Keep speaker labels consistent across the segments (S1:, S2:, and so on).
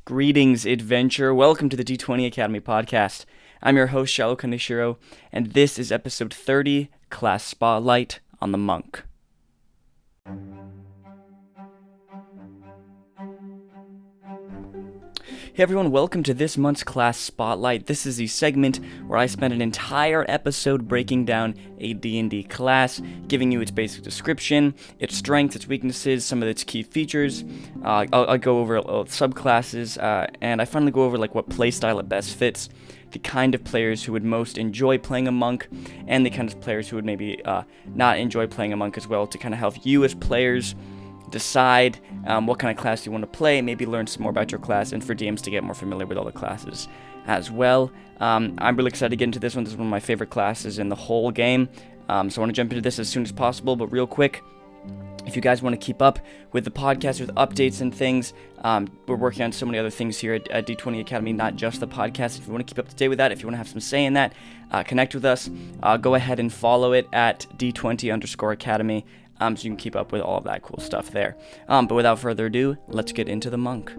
S1: Greetings, adventure. Welcome to the D20 Academy podcast. I'm your host, Shallow Kaneshiro, and this is episode 30, Class Spotlight on the Monk. Hey everyone, welcome to this month's Class Spotlight. This is the segment where I spend an entire episode breaking down a D&D class, giving you its basic description, its strengths, its weaknesses, some of its key features. I'll go over subclasses, and I finally go over what playstyle it best fits, the kind of players who would most enjoy playing a monk, and the kind of players who would maybe not enjoy playing a monk as well, to kind of help you as players decide what kind of class you want to play, maybe learn some more about your class, and for DMs to get more familiar with all the classes as well. I'm really excited to get into this one. This is one of my favorite classes in the whole game, so I want to jump into this as soon as possible, but real quick, if you guys want to keep up with the podcast, with updates and things, we're working on so many other things here at D20 Academy, not just the podcast. If you want to keep up to date with that, if you want to have some say in that, connect with us. Go ahead and follow it at D20_Academy. So you can keep up with all of that cool stuff there. But without further ado, let's get into the monk.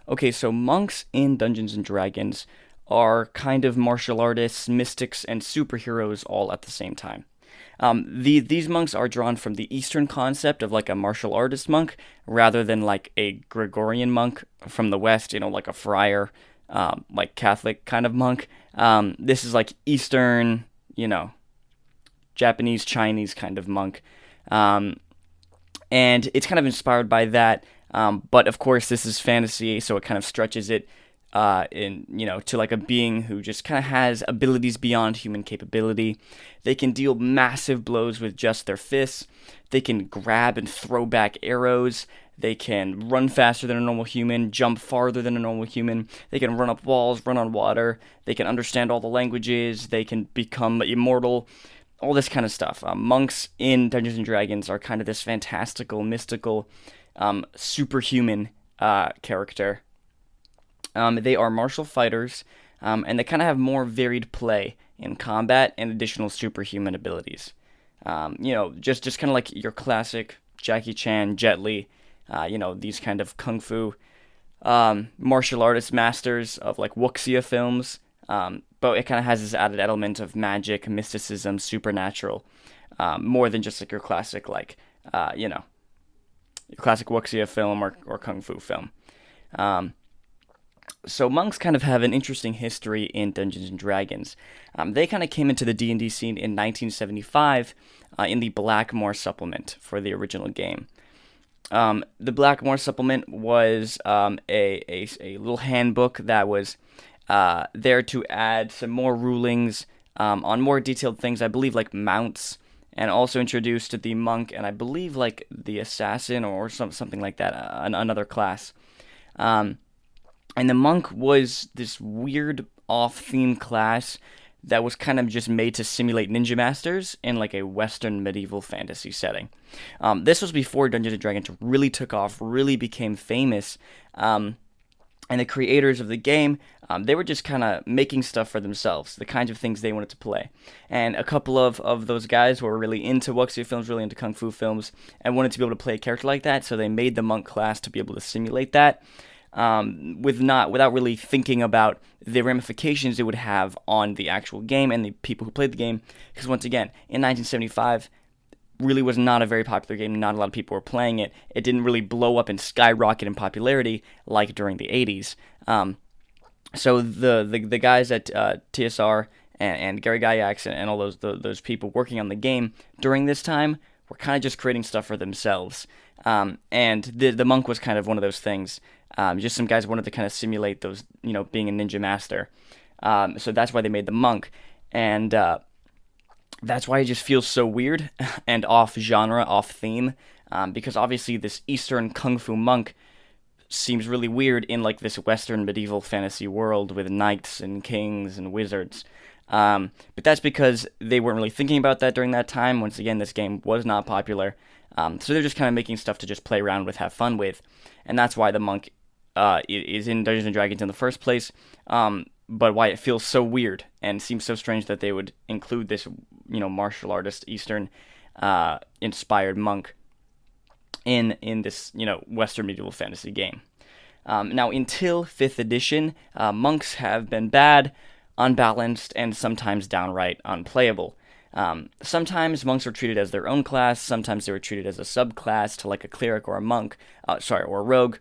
S1: Okay, so monks in Dungeons & Dragons are kind of martial artists, mystics, and superheroes all at the same time. These monks are drawn from the Eastern concept of a martial artist monk, rather than a Gregorian monk from the West, like a friar, Catholic kind of monk. This is Eastern, Japanese, Chinese kind of monk. And it's kind of inspired by that. But of course, this is fantasy, so it kind of stretches it to a being who just kind of has abilities beyond human capability. They can deal massive blows with just their fists. They can grab and throw back arrows. They can run faster than a normal human, jump farther than a normal human. They can run up walls, run on water. They can understand all the languages. They can become immortal. All this kind of stuff. Monks in Dungeons & Dragons are kind of this fantastical, mystical, superhuman character. They are martial fighters, and they kind of have more varied play in combat and additional superhuman abilities. Just kind of like your classic Jackie Chan, Jet Li, these kind of kung fu martial artist masters of wuxia films, but it kind of has this added element of magic, mysticism, supernatural, more than just your classic your classic wuxia film or kung fu film. So monks kind of have an interesting history in Dungeons & Dragons. They kind of came into the D&D scene in 1975 in the Blackmore supplement for the original game. The Blackmore supplement was a little handbook that was there to add some more rulings on more detailed things, I believe mounts, and also introduced the monk and I believe the assassin or something like that, another class. And the monk was this weird off-theme class that was kind of just made to simulate ninja masters in a Western medieval fantasy setting. This was before Dungeons & Dragons really took off, really became famous, and the creators of the game, they were just kind of making stuff for themselves, the kinds of things they wanted to play. And a couple of those guys were really into wuxia films, really into kung fu films, and wanted to be able to play a character like that, so they made the monk class to be able to simulate that. Without really thinking about the ramifications it would have on the actual game and the people who played the game, because once again, in 1975, really was not a very popular game, not a lot of people were playing it. It didn't really blow up and skyrocket in popularity like during the 80s. So the guys at TSR and Gary Gygax and all those people working on the game during this time were kind of just creating stuff for themselves. And the monk was kind of one of those things. Just some guys wanted to kind of simulate those, being a ninja master. So that's why they made the monk. And that's why it just feels so weird and off genre, off theme. Because obviously this Eastern Kung Fu monk seems really weird in this Western medieval fantasy world with knights and kings and wizards. But that's because they weren't really thinking about that during that time. Once again, this game was not popular. So they're just kind of making stuff to just play around with, have fun with. And that's why the monk is in Dungeons & Dragons in the first place, but why it feels so weird and seems so strange that they would include this, martial artist, Eastern inspired monk. in this Western medieval fantasy game. Now, until 5th edition, monks have been bad, unbalanced, and sometimes downright unplayable. Sometimes monks were treated as their own class, sometimes they were treated as a subclass to like a cleric or a monk, or a rogue.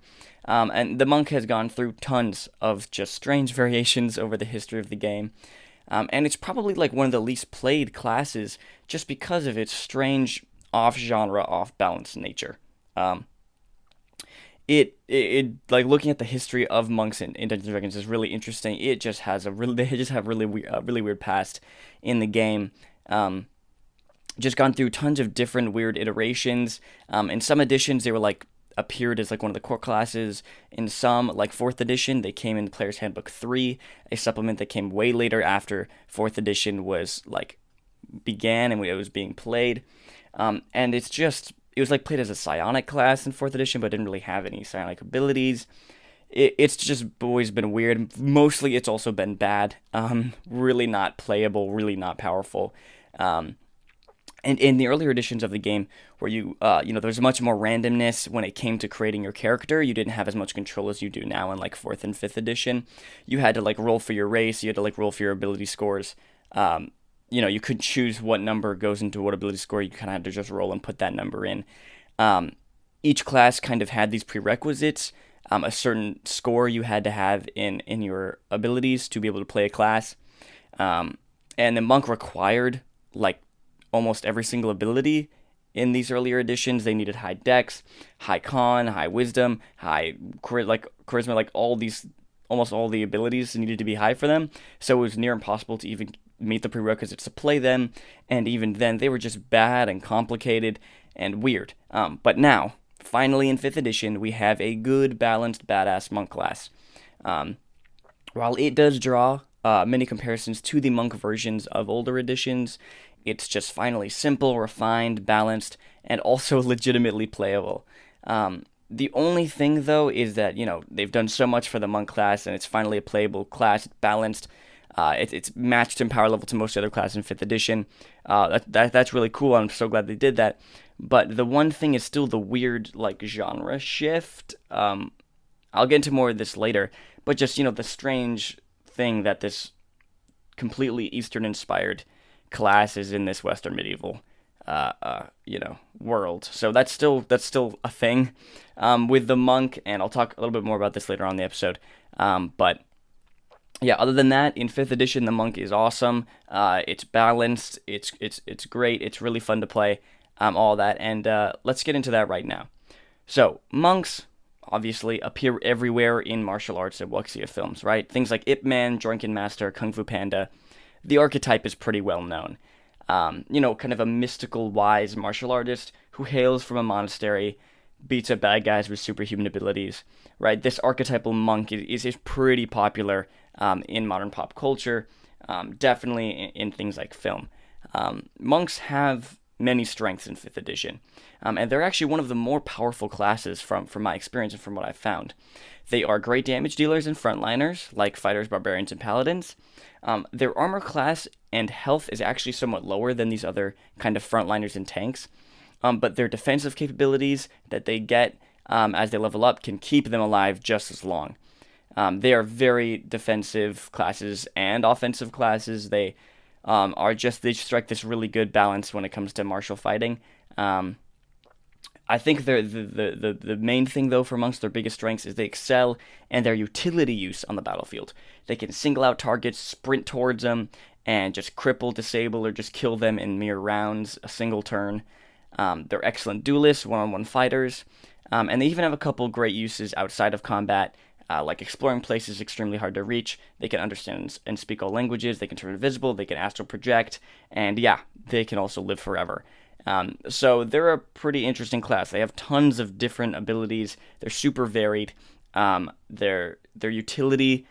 S1: And the monk has gone through tons of just strange variations over the history of the game. And it's probably like one of the least played classes just because of its strange off-genre, off-balance nature. It like looking at the history of monks in Dungeons and Dragons is really interesting. It just has they just have really weird past in the game. Just gone through tons of different weird iterations. In some editions, they were like appeared as like one of the core classes. In some, like 4th edition, they came in Player's Handbook 3, a supplement that came way later after 4th edition was like began and it was being played. And it was like played as a psionic class in 4th edition, but didn't really have any psionic abilities. It's just always been weird. Mostly, it's also been bad. Really not playable. Really not powerful. And in the earlier editions of the game, where there was much more randomness when it came to creating your character. You didn't have as much control as you do now in like 4th and 5th edition. You had to like roll for your race. You had to like roll for your ability scores. You could choose what number goes into what ability score. You kind of had to just roll and put that number in. Each class kind of had these prerequisites. A certain score you had to have in your abilities to be able to play a class. And the monk required like almost every single ability in these earlier editions. They needed high dex, high con, high wisdom, high charisma, like almost all the abilities needed to be high for them. So it was near impossible to even meet the prerequisites to play them. And even then, they were just bad and complicated and weird. But now, finally in 5th edition, we have a good, balanced, badass monk class. While it does draw many comparisons to the monk versions of older editions, it's just finally simple, refined, balanced, and also legitimately playable. The only thing, though, is that, they've done so much for the monk class, and it's finally a playable class. It's balanced. It's matched in power level to most other classes in 5th edition. That's really cool. I'm so glad they did that. But the one thing is still the weird, like, genre shift. I'll get into more of this later. But just, the strange thing that this completely Eastern-inspired class is in this Western medieval, world. So that's still a thing with the monk, and I'll talk a little bit more about this later on in the episode. But yeah, other than that, in 5th edition, the monk is awesome. It's balanced. It's great. It's really fun to play. All that, and let's get into that right now. So monks obviously appear everywhere in martial arts and wuxia films, right? Things like Ip Man, Drunken Master, Kung Fu Panda. The archetype is pretty well known. Kind of a mystical, wise martial artist who hails from a monastery, beats up bad guys with superhuman abilities, right? This archetypal monk is pretty popular in modern pop culture, definitely in things like film. Monks have many strengths in 5th edition, and they're actually one of the more powerful classes from my experience and from what I've found. They are great damage dealers and frontliners, like fighters, barbarians, and paladins. Their armor class and health is actually somewhat lower than these other kind of frontliners and tanks, but their defensive capabilities that they get as they level up can keep them alive just as long. They are very defensive classes and offensive classes. They they strike this really good balance when it comes to martial fighting. I think the main thing, though, for monks, their biggest strengths is they excel in their utility use on the battlefield. They can single out targets, sprint towards them, and just cripple, disable, or just kill them in mere rounds, a single turn. They're excellent duelists, one-on-one fighters, and they even have a couple great uses outside of combat, like exploring places extremely hard to reach. They can understand and speak all languages, they can turn invisible, they can astral project, and yeah, they can also live forever. So they're a pretty interesting class. They have tons of different abilities. They're super varied. Their utility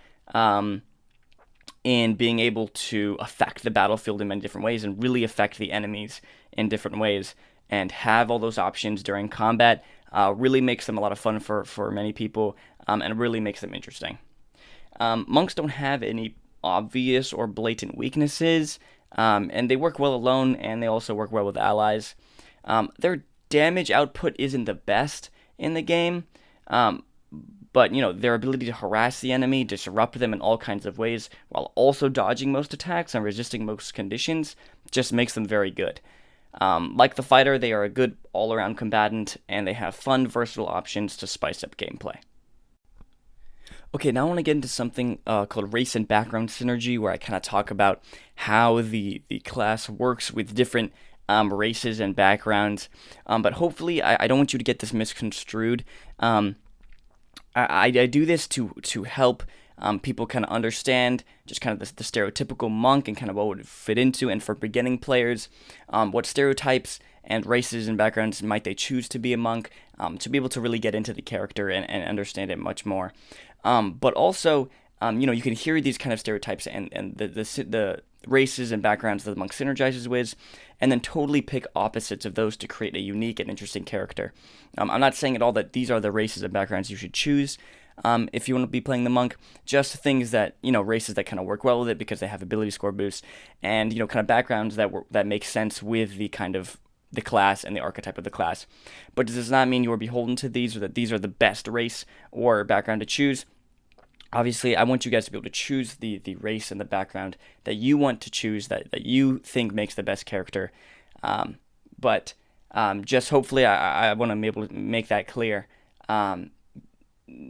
S1: in being able to affect the battlefield in many different ways and really affect the enemies in different ways and have all those options during combat really makes them a lot of fun for many people, and really makes them interesting. Monks don't have any obvious or blatant weaknesses, and they work well alone, and they also work well with allies. They're damage output isn't the best in the game, but their ability to harass the enemy, disrupt them in all kinds of ways, while also dodging most attacks and resisting most conditions, just makes them very good. Like the fighter, they are a good all-around combatant, and they have fun, versatile options to spice up gameplay. Okay, now I want to get into something called Race and Background Synergy, where I kind of talk about how the class works with different races and backgrounds. But hopefully, I don't want you to get this misconstrued. I do this to help people kind of understand just kind of the stereotypical monk and kind of what would fit into, and for beginning players, what stereotypes and races and backgrounds might they choose to be a monk, to be able to really get into the character and understand it much more. But also, you can hear these kind of stereotypes and the races and backgrounds that the monk synergizes with, and then totally pick opposites of those to create a unique and interesting character. I'm not saying at all that these are the races and backgrounds you should choose if you want to be playing the monk, just things that, races that kind of work well with it because they have ability score boosts, and, kind of backgrounds that make sense with the kind of the class and the archetype of the class. But it does not mean you are beholden to these, or that these are the best race or background to choose. Obviously, I want you guys to be able to choose the race and the background that you want to choose, that you think makes the best character. But just hopefully, I want to be able to make that clear.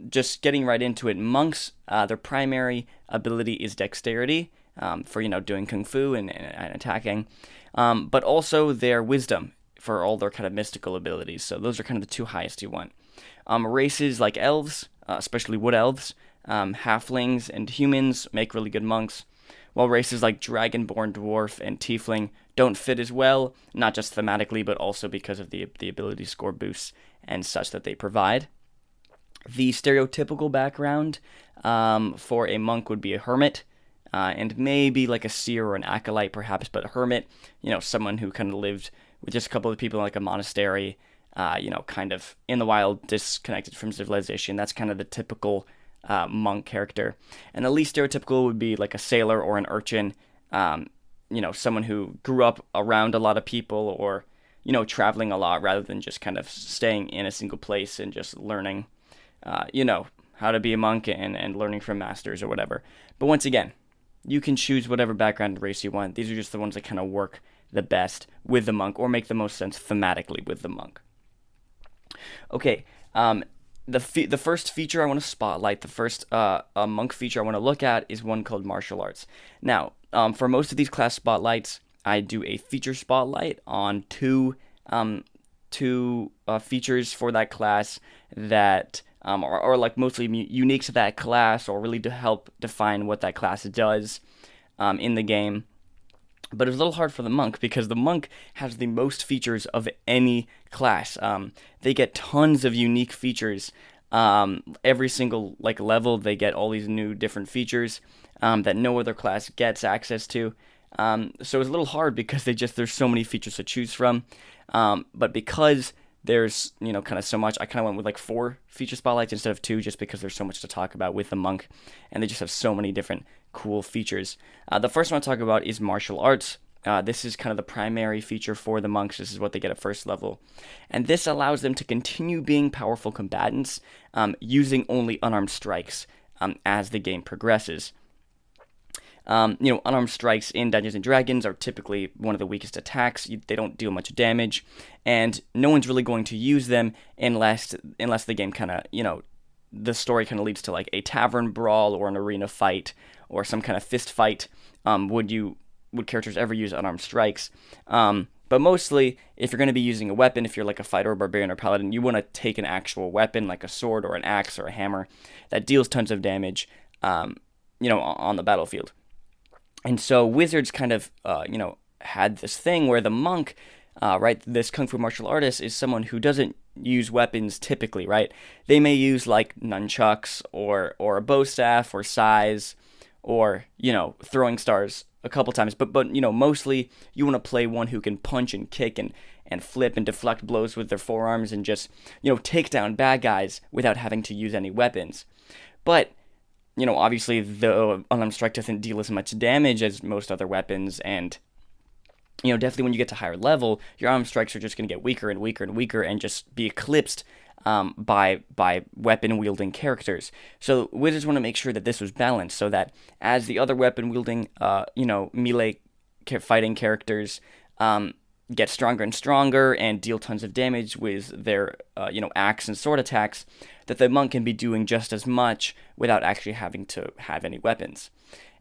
S1: Just getting right into it, monks, their primary ability is dexterity, for, doing kung fu and attacking, but also their wisdom for all their kind of mystical abilities. So those are kind of the two highest you want. Races like elves, especially wood elves, halflings, and humans make really good monks, while races like dragonborn, dwarf, and tiefling don't fit as well, not just thematically, but also because of the ability score boosts and such that they provide. The stereotypical background for a monk would be a hermit, and maybe like a seer or an acolyte perhaps, but a hermit, someone who kind of lived with just a couple of people in like a monastery, kind of in the wild, disconnected from civilization. That's kind of the typical monk character. And the least stereotypical would be like a sailor or an urchin, someone who grew up around a lot of people, or, traveling a lot rather than just kind of staying in a single place and just learning, how to be a monk and learning from masters or whatever. But once again, you can choose whatever background and race you want. These are just the ones that kind of work the best with the monk or make the most sense thematically with the monk. Okay, the first feature I want to spotlight, the first monk feature I want to look at is one called martial arts. Now, for most of these class spotlights, I do a feature spotlight on two features for that class that are like mostly unique to that class, or really to help define what that class does in the game. But it was a little hard for the monk because the monk has the most features of any class. They get tons of unique features. Every single level, they get all these new different features that no other class gets access to. So it was a little hard because there's so many features to choose from. But because there's kind of so much, I kind of went with 4 feature spotlights instead of 2, just because there's so much to talk about with the monk, and they just have so many different cool features. The first one I want to talk about is martial arts. This is kind of the primary feature for the monks. This is what they get at first level, and this allows them to continue being powerful combatants, using only unarmed strikes as the game progresses. Unarmed strikes in Dungeons and Dragons are typically one of the weakest attacks. They don't deal much damage, and no one's really going to use them unless the game kind of, the story kind of leads to a tavern brawl or an arena fight or some kind of fist fight. Would characters ever use unarmed strikes? But mostly, if you're going to be using a weapon, if you're like a fighter, or barbarian, or paladin, you want to take an actual weapon like a sword or an axe or a hammer that deals tons of damage, on the battlefield. And so wizards kind of, had this thing where the monk, this kung fu martial artist is someone who doesn't use weapons typically, right? They may use nunchucks or a bow staff or sais or, throwing stars a couple times. But mostly you want to play one who can punch and kick and flip and deflect blows with their forearms and just, take down bad guys without having to use any weapons. But obviously the unarmed strike doesn't deal as much damage as most other weapons, and Definitely when you get to higher level, your unarmed strikes are just going to get weaker and weaker and weaker and just be eclipsed by weapon wielding characters. So wizards want to make sure that this was balanced, so that as the other weapon wielding, melee fighting characters get stronger and stronger and deal tons of damage with their axe and sword attacks, that the monk can be doing just as much without actually having to have any weapons.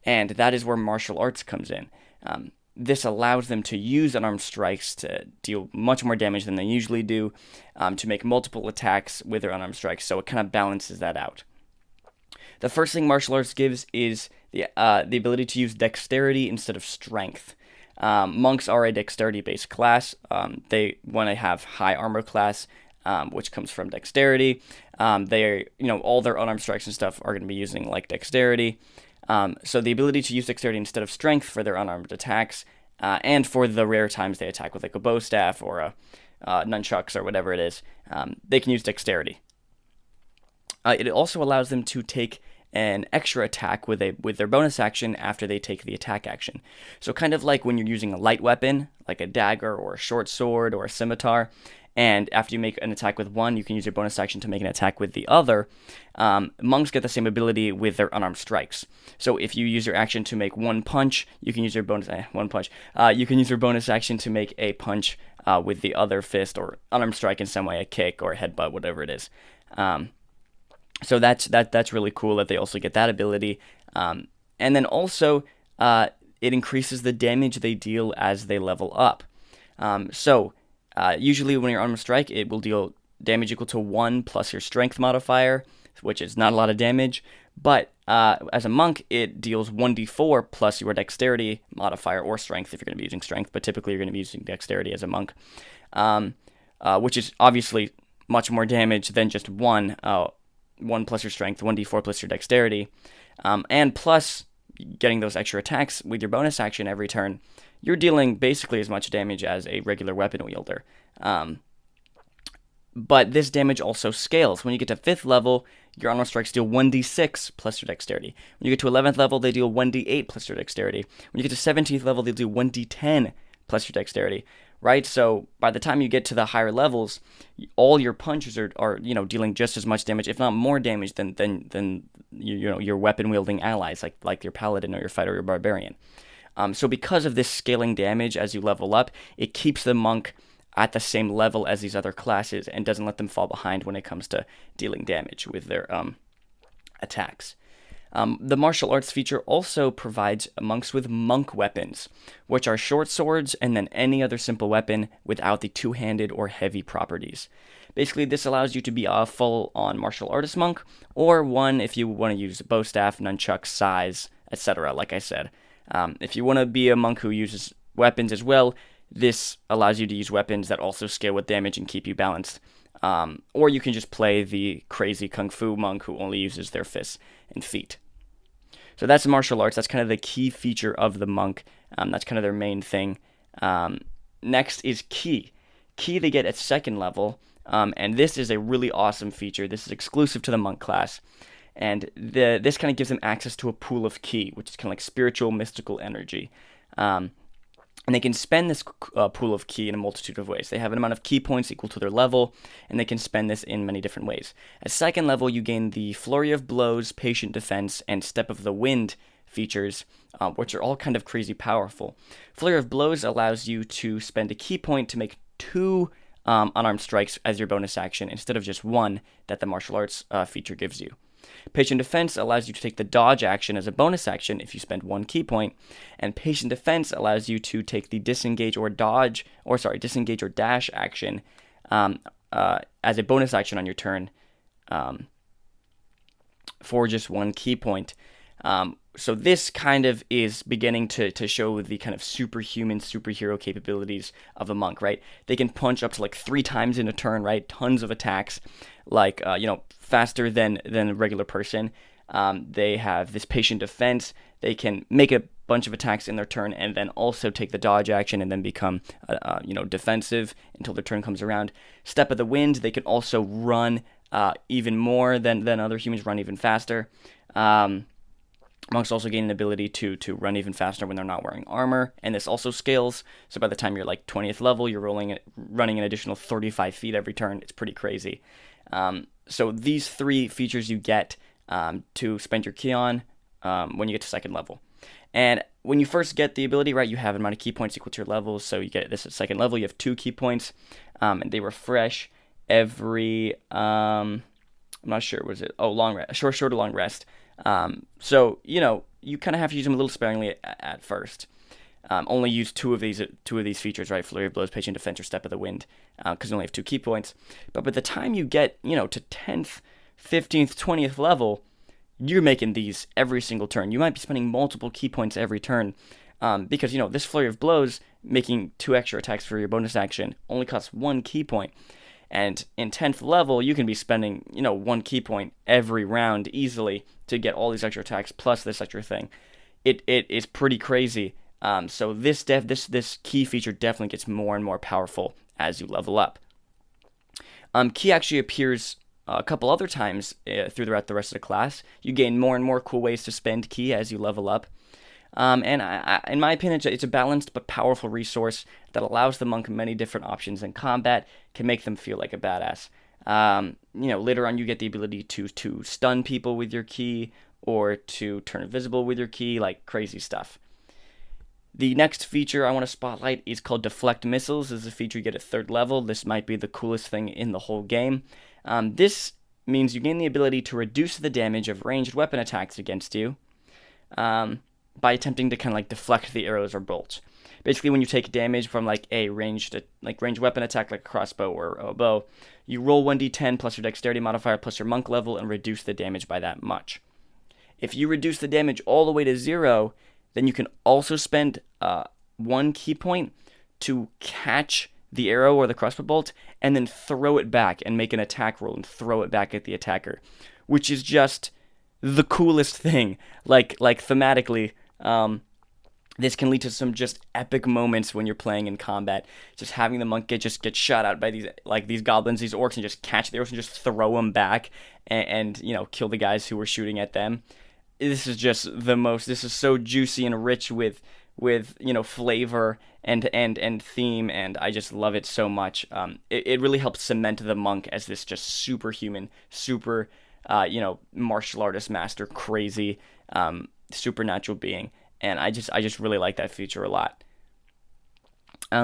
S1: And that is where martial arts comes in. This allows them to use unarmed strikes to deal much more damage than they usually do, to make multiple attacks with their unarmed strikes, so it kind of balances that out. The first thing martial arts gives is the ability to use dexterity instead of strength. Monks are a dexterity-based class. They want to have high armor class, which comes from dexterity. They, all their unarmed strikes and stuff are going to be using like dexterity. So the ability to use dexterity instead of strength for their unarmed attacks, and for the rare times they attack with like a bow staff or a nunchucks or whatever it is, they can use dexterity. It also allows them to take an extra attack with their bonus action after they take the attack action. So kind of like when you're using a light weapon, like a dagger or a short sword or a scimitar, and after you make an attack with one, you can use your bonus action to make an attack with the other. Monks get the same ability with their unarmed strikes. So if you use your action to make one punch, you can use your bonus you can use your bonus action to make a punch with the other fist, or unarmed strike in some way, a kick or a headbutt, whatever it is. So that's really cool that they also get that ability. And then also, it increases the damage they deal as they level up. Usually when you're unarmed strike, it will deal damage equal to 1 plus your strength modifier, which is not a lot of damage. But as a monk, it deals 1d4 plus your dexterity modifier, or strength if you're going to be using strength, but typically you're going to be using dexterity as a monk, which is obviously much more damage than just 1 plus your strength, 1d4 plus your dexterity, and plus getting those extra attacks with your bonus action every turn. You're dealing basically as much damage as a regular weapon wielder. But this damage also scales. When you get to 5th level, your unarmed strikes deal 1d6 plus your dexterity. When you get to 11th level, they deal 1d8 plus your dexterity. When you get to 17th level, they do 1d10 plus your dexterity. Right? So by the time you get to the higher levels, all your punches are dealing just as much damage, if not more damage than your weapon wielding allies, like your paladin or your fighter or your barbarian. So because of this scaling damage as you level up, it keeps the monk at the same level as these other classes and doesn't let them fall behind when it comes to dealing damage with their attacks. The martial arts feature also provides monks with monk weapons, which are short swords and then any other simple weapon without the two-handed or heavy properties. Basically, this allows you to be a full-on martial artist monk, or one if you want to use bow staff, nunchucks, sais, etc., like I said. If you want to be a monk who uses weapons as well, this allows you to use weapons that also scale with damage and keep you balanced. Or you can just play the crazy kung fu monk who only uses their fists and feet. So that's martial arts. That's kind of the key feature of the monk. That's kind of their main thing. Next is ki. Ki they get at 2nd level, and this is a really awesome feature. This is exclusive to the monk class. And this kind of gives them access to a pool of ki, which is kind of like spiritual, mystical energy. And they can spend this pool of ki in a multitude of ways. They have an amount of ki points equal to their level, and they can spend this in many different ways. At 2nd level, you gain the Flurry of Blows, Patient Defense, and Step of the Wind features, which are all kind of crazy powerful. Flurry of Blows allows you to spend a ki point to make 2 unarmed strikes as your bonus action instead of just 1 that the martial arts feature gives you. Patient Defense allows you to take the dodge action as a bonus action if you spend 1 ki point, and Patient Defense allows you to take the disengage or dash action as a bonus action on your turn for just 1 ki point. So this kind of is beginning to show the kind of superhuman, superhero capabilities of a monk, right? They can punch up to like 3 times in a turn, right? Tons of attacks, like, faster than a regular person. They have this patient defense. They can make a bunch of attacks in their turn and then also take the dodge action and then become, defensive until their turn comes around. Step of the Wind, they can also run even more than other humans, run even faster. Monks also gain an ability to run even faster when they're not wearing armor, and this also scales. So by the time you're like 20th level, you're running an additional 35 feet every turn. It's pretty crazy. So these 3 features you get to spend your ki on when you get to 2nd level. And when you first get the ability, right, you have an amount of ki points equal to your level. So you get this at 2nd level. You have 2 ki points, and they refresh every. I'm not sure. Was it? Oh, long rest. Short or long rest. So you kind of have to use them a little sparingly at first. Only use two of these features, right? Flurry of Blows, Patient Defense, or Step of the Wind, because you only have 2 ki points. But by the time you get to 10th, 15th, 20th level, you're making these every single turn. You might be spending multiple ki points every turn, because this Flurry of Blows, making 2 extra attacks for your bonus action, only costs 1 ki point. And in 10th level, you can be spending, 1 ki point every round easily to get all these extra attacks plus this extra thing. It is pretty crazy. So this ki feature definitely gets more and more powerful as you level up. Ki actually appears a couple other times throughout the rest of the class. You gain more and more cool ways to spend ki as you level up. And in my opinion, it's a balanced but powerful resource that allows the monk many different options in combat, can make them feel like a badass. Later on you get the ability to stun people with your ki, or to turn invisible with your ki, like crazy stuff. The next feature I want to spotlight is called Deflect Missiles. This is a feature you get at 3rd level. This might be the coolest thing in the whole game. This means you gain the ability to reduce the damage of ranged weapon attacks against you, by attempting to kind of like deflect the arrows or bolts. Basically, when you take damage from like a ranged weapon attack like a crossbow or a bow, you roll 1d10 plus your dexterity modifier plus your monk level and reduce the damage by that much. If you reduce the damage all the way to 0, then you can also spend 1 ki point to catch the arrow or the crossbow bolt and then throw it back and make an attack roll and throw it back at the attacker, which is just the coolest thing. Like thematically, this can lead to some just epic moments when you're playing in combat. Just having the monk get shot out by these goblins, these orcs, and just catch the arrows and just throw them back and kill the guys who were shooting at them. This is just this is so juicy and rich with flavor and theme, and I just love it so much. It really helps cement the monk as this just superhuman, super martial artist master, crazy supernatural being, and I just really like that feature a lot.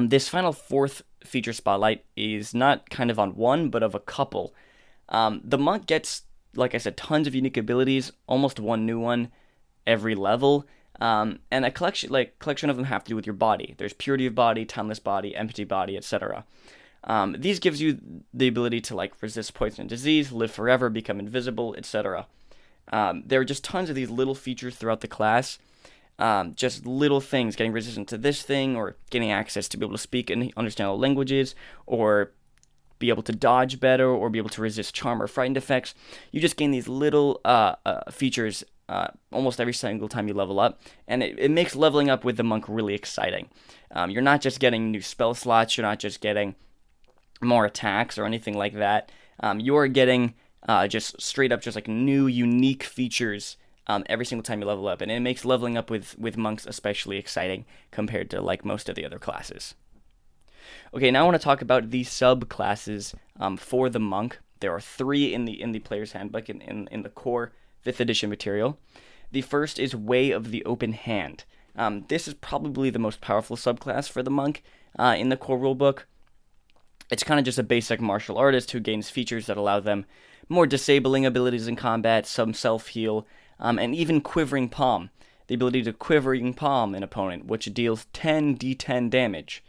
S1: This final 4th feature spotlight is not kind of on one, but of a couple. The monk gets, like I said, tons of unique abilities, almost one new one every level, and a collection of them have to do with your body. There's Purity of Body, Timeless Body, Empty Body, etc. These gives you the ability to resist poison and disease, live forever, become invisible, etc. There are just tons of these little features throughout the class. Just little things, getting resistant to this thing, or getting access to be able to speak and understand all languages, or be able to dodge better, or be able to resist charm or frightened effects. You just gain these little features almost every single time you level up, and it makes leveling up with the monk really exciting. You're not just getting new spell slots, you're not just getting more attacks or anything like that. You're getting just straight up just new unique features every single time you level up, and it makes leveling up with monks especially exciting compared to most of the other classes. Okay, now I want to talk about the subclasses for the monk. There are 3 in the player's handbook in the core 5th edition material. The first is Way of the Open Hand. This is probably the most powerful subclass for the monk in the core rulebook. It's kind of just a basic martial artist who gains features that allow them more disabling abilities in combat, some self-heal, and even Quivering Palm, the ability to Quivering Palm an opponent, which deals 10 d10 damage.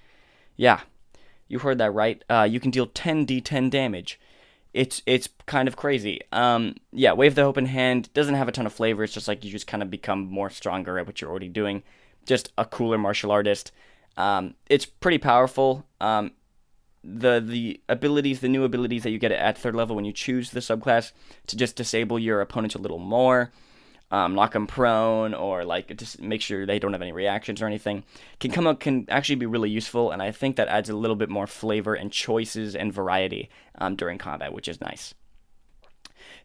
S1: Yeah, you heard that right. You can deal 10 d10 damage. It's kind of crazy. Way of the Open Hand doesn't have a ton of flavor. It's just you just kind of become more stronger at what you're already doing. Just a cooler martial artist. It's pretty powerful. The new abilities that you get at 3rd level when you choose the subclass to just disable your opponent a little more, knock them prone, or just make sure they don't have any reactions or anything, can actually be really useful, and I think that adds a little bit more flavor and choices and variety during combat, which is nice.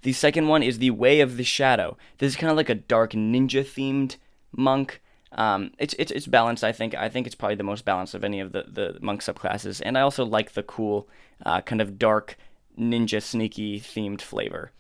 S1: The second one is the Way of the Shadow. This is kind of like a dark ninja-themed monk. It's balanced, I think. I think it's probably the most balanced of any of the monk subclasses. And I also like the cool kind of dark ninja sneaky themed flavor.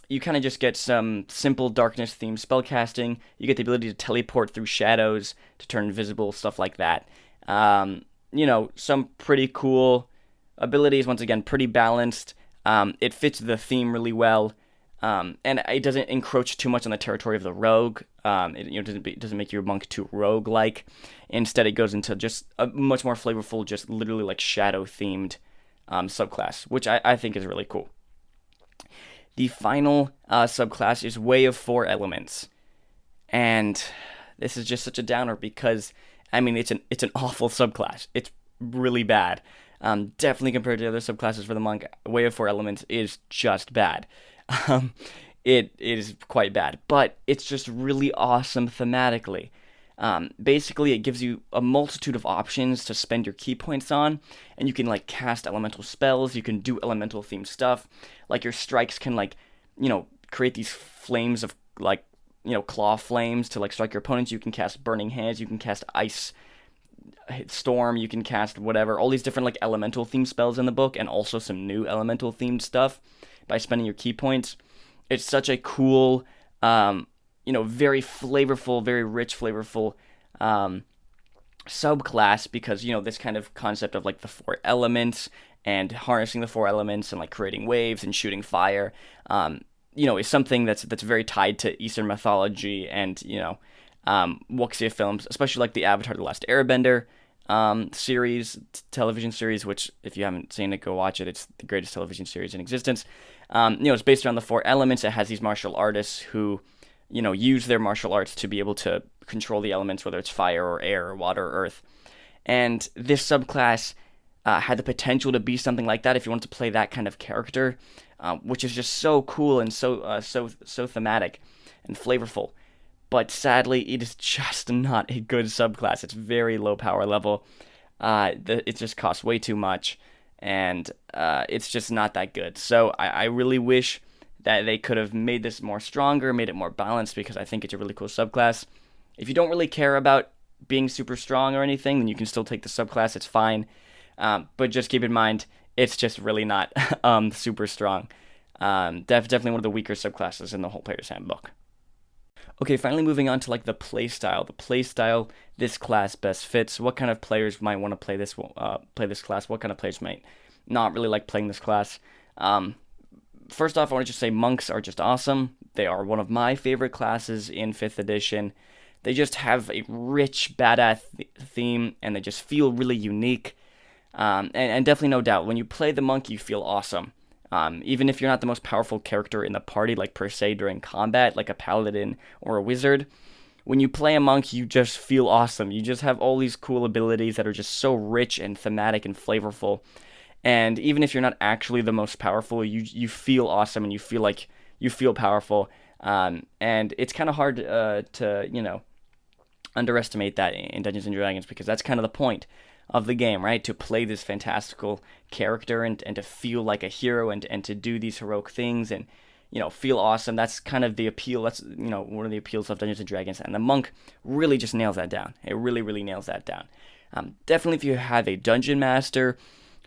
S1: You kind of just get some simple darkness themed spellcasting. You get the ability to teleport through shadows, to turn invisible, stuff like that. Some pretty cool abilities, once again, pretty balanced. It fits the theme really well. And it doesn't encroach too much on the territory of the rogue. It doesn't make your monk too rogue-like. Instead, it goes into just a much more flavorful, just literally like shadow-themed subclass, which I think is really cool. The final subclass is Way of Four Elements, and this is just such a downer because it's an awful subclass. It's really bad. Definitely compared to other subclasses for the monk, Way of Four Elements is just bad. It is quite bad, but it's just really awesome thematically. Basically, it gives you a multitude of options to spend your key points on, and you can like cast elemental spells. You can do elemental themed stuff. Like your strikes can create these flames of claw flames to like strike your opponents. You can cast Burning Hands. You can cast Ice Storm. You can cast whatever. All these different like elemental themed spells in the book, and also some new elemental themed stuff by spending your key points. It's such a cool, very flavorful, very rich, flavorful subclass because, this kind of concept of like the four elements and harnessing the four elements and like creating waves and shooting fire, is something that's very tied to Eastern mythology and, wuxia films, especially like the Avatar: The Last Airbender series, television series, which if you haven't seen it, go watch it. It's the greatest television series in existence. It's based around the four elements. It has these martial artists who, use their martial arts to be able to control the elements, whether it's fire or air or water or earth. And this subclass had the potential to be something like that if you wanted to play that kind of character, which is just so cool and so thematic and flavorful. But sadly, it is just not a good subclass. It's very low power level. It just costs way too much, and it's just not that good. So I really wish that they could have made this more stronger, made it more balanced, because I think it's a really cool subclass. If you don't really care about being super strong or anything, then you can still take the subclass. It's fine. But just keep in mind, it's just really not super strong. Definitely one of the weaker subclasses in the whole Player's Handbook. Okay, finally moving on to like the playstyle. The playstyle this class best fits. What kind of players might want to play this class? What kind of players might not really like playing this class? First off, I want to just say monks are just awesome. They are one of my favorite classes in 5th edition. They just have a rich, badass theme, and they just feel really unique. And definitely no doubt, when you play the monk, you feel awesome. Even if you're not the most powerful character in the party, like per se during combat, like a paladin or a wizard, when you play a monk, you just feel awesome. You just have all these cool abilities that are just so rich and thematic and flavorful. And even if you're not actually the most powerful, you feel awesome and you feel like you feel powerful. And it's kind of hard to underestimate that in Dungeons & Dragons, because that's kind of the point of the game, right? To play this fantastical character and to feel like a hero and to do these heroic things and, feel awesome. That's kind of the appeal. That's, one of the appeals of Dungeons & Dragons. And the monk really just nails that down. It really, really nails that down. Definitely if you have a dungeon master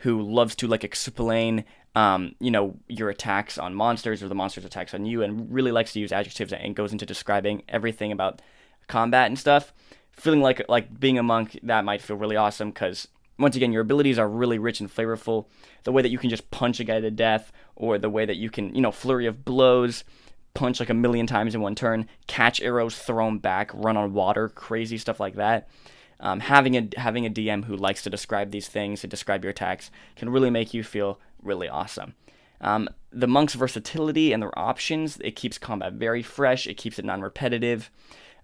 S1: who loves to like explain, your attacks on monsters or the monsters' attacks on you, and really likes to use adjectives and goes into describing everything about combat and stuff, feeling like being a monk, that might feel really awesome, because once again, your abilities are really rich and flavorful. The way that you can just punch a guy to death, or the way that you can, flurry of blows, punch like a million times in one turn, catch arrows, throw them back, run on water, crazy stuff like that. Having a DM who likes to describe these things, to describe your attacks, can really make you feel really awesome. The monk's versatility and their options, it keeps combat very fresh, it keeps it non-repetitive,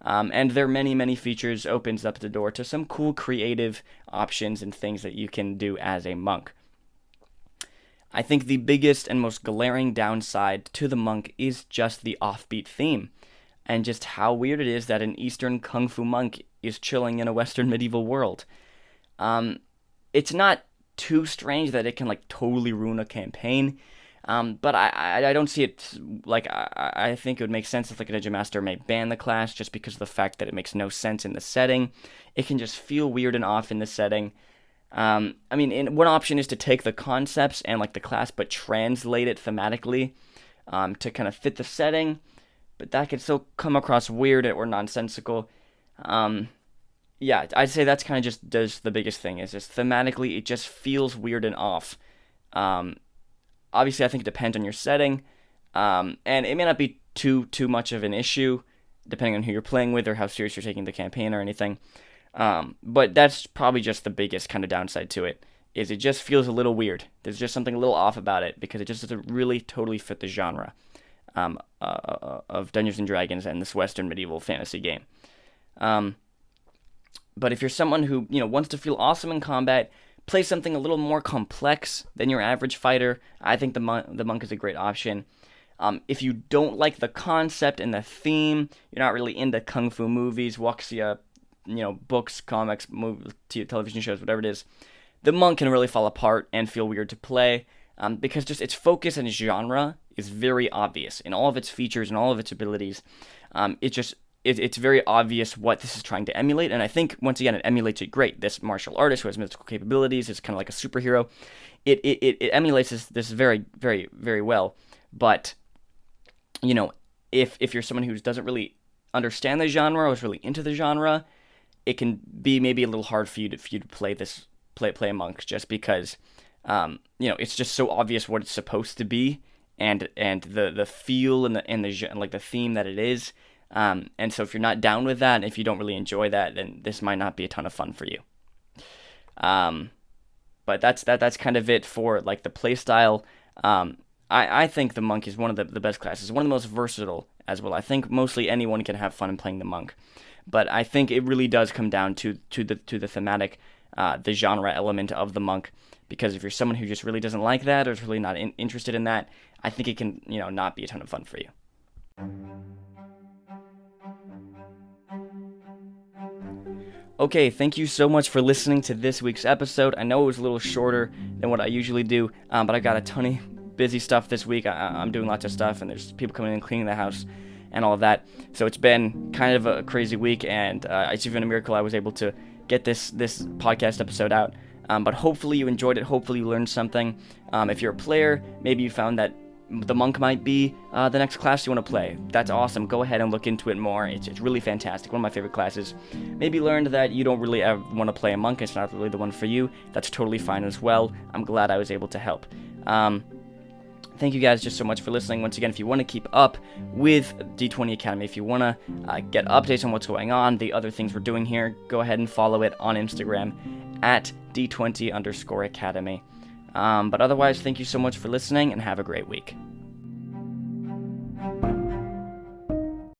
S1: and their many, many features opens up the door to some cool creative options and things that you can do as a monk. I think the biggest and most glaring downside to the monk is just the offbeat theme, and just how weird it is that an Eastern Kung Fu monk is chilling in a Western medieval world. It's not too strange that it can like totally ruin a campaign, But I don't see it, like, I think it would make sense if, like, a Dungeon Master may ban the class just because of the fact that it makes no sense in the setting. It can just feel weird and off in the setting. I mean, one option is to take the concepts and, like, the class, but translate it thematically to kind of fit the setting, but that could still come across weird or nonsensical. Yeah, I'd say that's kind of just the biggest thing, is just thematically it just feels weird and off. Obviously, I think it depends on your setting, and it may not be too much of an issue, depending on who you're playing with or how serious you're taking the campaign or anything. But that's probably just the biggest kind of downside to it, is it just feels a little weird. There's just something a little off about it, because it just doesn't really totally fit the genre of Dungeons and Dragons and this Western medieval fantasy game. But if you're someone who, wants to feel awesome in combat, play something a little more complex than your average fighter, I think the monk is a great option. If you don't like the concept and the theme, you're not really into kung fu movies, wuxia, books, comics, movies, television shows, whatever it is, the monk can really fall apart and feel weird to play, because just its focus and genre is very obvious in all of its features and all of its abilities. It's very obvious what this is trying to emulate, and I think, once again, it emulates it great. This martial artist who has mystical capabilities is kind of like a superhero. It emulates this very, very, very well, but, if you're someone who doesn't really understand the genre or is really into the genre, it can be maybe a little hard for you to play play a monk, just because, it's just so obvious what it's supposed to be, and the feel and the theme that it is. And so if you're not down with that, if you don't really enjoy that, then this might not be a ton of fun for you. But that's kind of it for, like, the play style. I think the monk is one of the best classes, one of the most versatile as well. I think mostly anyone can have fun in playing the monk, but I think it really does come down to the thematic, the genre element of the monk. Because if you're someone who just really doesn't like that, or is really not interested in that, I think it can, not be a ton of fun for you. Okay, thank you so much for listening to this week's episode. I know it was a little shorter than what I usually do, but I got a ton of busy stuff this week. I'm doing lots of stuff, and there's people coming in and cleaning the house and all of that. So it's been kind of a crazy week, and it's even a miracle I was able to get this podcast episode out. But hopefully you enjoyed it. Hopefully you learned something. If you're a player, maybe you found that the monk might be the next class you want to play. That's awesome. Go ahead and look into it more. It's really fantastic. One of my favorite classes. Maybe learned that you don't really ever want to play a monk. It's not really the one for you. That's totally fine as well. I'm glad I was able to help. Thank you guys just so much for listening. Once again, if you want to keep up with D20 Academy, if you want to get updates on what's going on, the other things we're doing here, go ahead and follow it on Instagram at D20_Academy. But otherwise, thank you so much for listening, and have a great week.